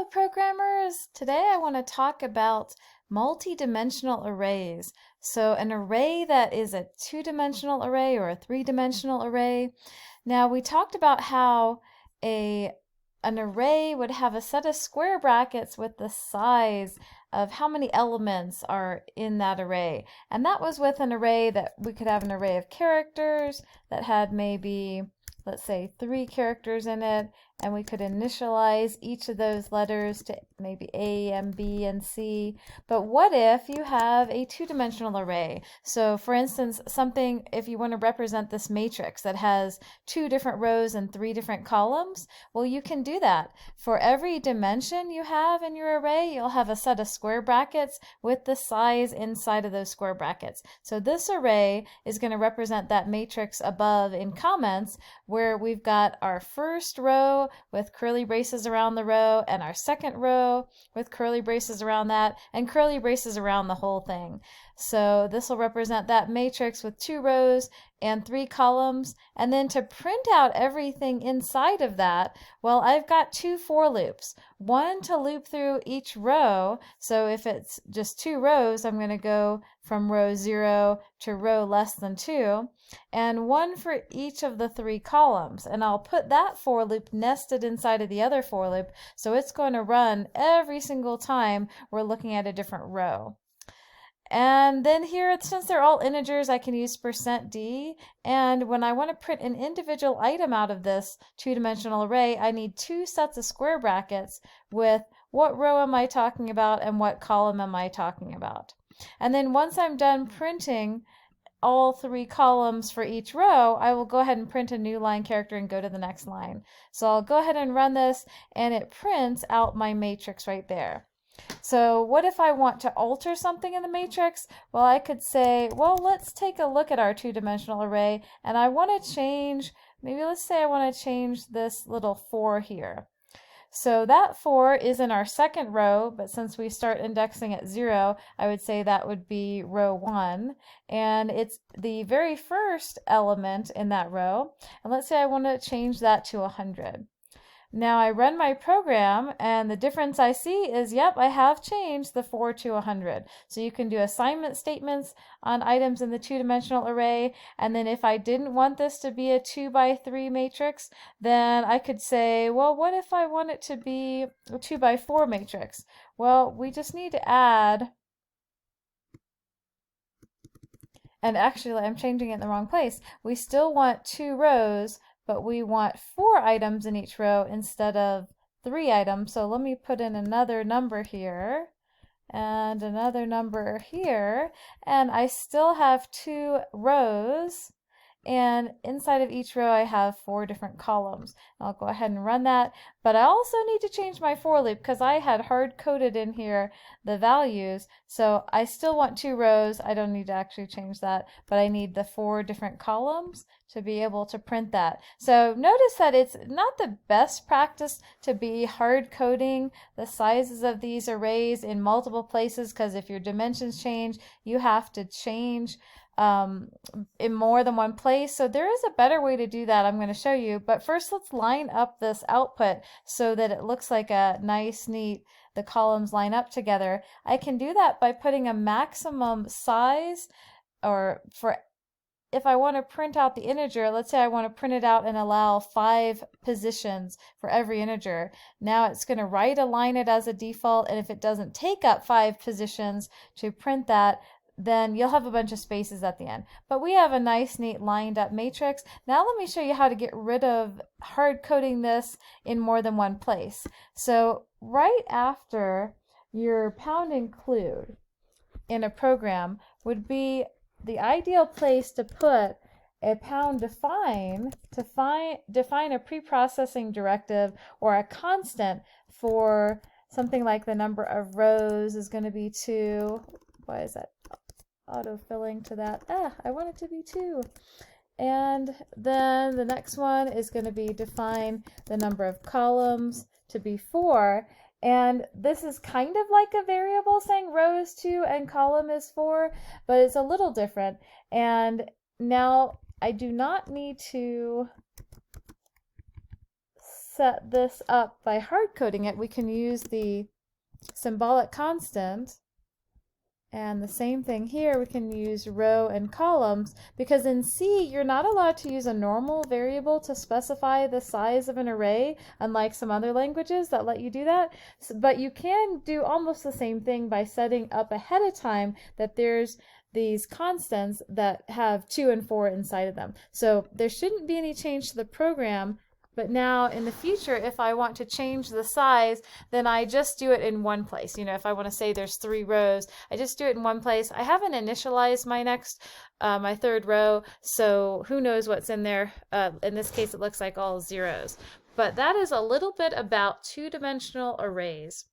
Hello, programmers! Today I want to talk about multi-dimensional arrays. So an array that is a two-dimensional array or a three-dimensional array. Now we talked about how an array would have a set of square brackets with the size of how many elements are in that array. And that was with an array that we could have an array of characters that had maybe, let's say, 3 characters in it, and we could initialize each of those letters to maybe A and B and C. But what if you have a two-dimensional array? So for instance, if you want to represent this matrix that has 2 different rows and 3 different columns, well, you can do that. For every dimension you have in your array, you'll have a set of square brackets with the size inside of those square brackets. So this array is going to represent that matrix above in comments, where we've got our first row with curly braces around the row, and our second row with curly braces around that, and curly braces around the whole thing. So this will represent that matrix with 2 rows and 3 columns. And then to print out everything inside of that, well, I've got 2 for loops. One to loop through each row. So if it's just 2 rows, I'm going to go from row 0 to row less than 2. And one for each of the 3 columns. And I'll put that for loop nested inside of the other for loop. So it's going to run every single time we're looking at a different row. And then here, since they're all integers, I can use %d. And when I want to print an individual item out of this two-dimensional array, I need 2 sets of square brackets with what row am I talking about and what column am I talking about. And then once I'm done printing all 3 columns for each row, I will go ahead and print a new line character and go to the next line. So I'll go ahead and run this, and it prints out my matrix right there. So what if I want to alter something in the matrix? Well, I could say, well, let's take a look at our two-dimensional array, and I want to change, maybe let's say I want to change this little 4 here. So that 4 is in our second row, but since we start indexing at 0, I would say that would be row 1. And it's the very first element in that row. And let's say I want to change that to 100. Now I run my program, and the difference I see is, yep, I have changed the 4 to 100. So you can do assignment statements on items in the two-dimensional array, and then if I didn't want this to be a 2 by 3 matrix, then I could say, well, what if I want it to be a 2 by 4 matrix? Well, we just need to add, and actually I'm changing it in the wrong place. We still want 2 rows, but we want 4 items in each row instead of 3 items. So let me put in another number here and another number here, and I still have 2 rows, and inside of each row I have 4 different columns. I'll go ahead and run that, but I also need to change my for loop because I had hard-coded in here the values, so I still want 2 rows. I don't need to actually change that, but I need the 4 different columns to be able to print that. So notice that it's not the best practice to be hard-coding the sizes of these arrays in multiple places, because if your dimensions change, you have to change in more than one place. So there is a better way to do that I'm going to show you, but first let's line up this output so that it looks like a nice, neat, the columns line up together. I can do that by putting a maximum size, or for if I want to print out the integer, let's say I want to print it out and allow 5 positions for every integer. Now it's going to right-align it as a default, and if it doesn't take up 5 positions to print that, then you'll have a bunch of spaces at the end. But we have a nice, neat, lined up matrix. Now let me show you how to get rid of hard coding this in more than one place. So right after your pound include in a program would be the ideal place to put a pound define a pre-processing directive or a constant for something like the number of rows is going to be 2. Why is that autofilling to that? I want it to be 2. And then the next one is going to be define the number of columns to be 4. And this is kind of like a variable saying row is 2 and column is 4, but it's a little different. And now I do not need to set this up by hard coding it, we can use the symbolic constant. And the same thing here, we can use row and columns, because in C, you're not allowed to use a normal variable to specify the size of an array, unlike some other languages that let you do that. But you can do almost the same thing by setting up ahead of time that there's these constants that have 2 and 4 inside of them. So there shouldn't be any change to the program. But now in the future, if I want to change the size, then I just do it in one place. You know, if I want to say there's 3 rows, I just do it in one place. I haven't initialized my my third row, so who knows what's in there. In this case, it looks like all zeros. But that is a little bit about two-dimensional arrays.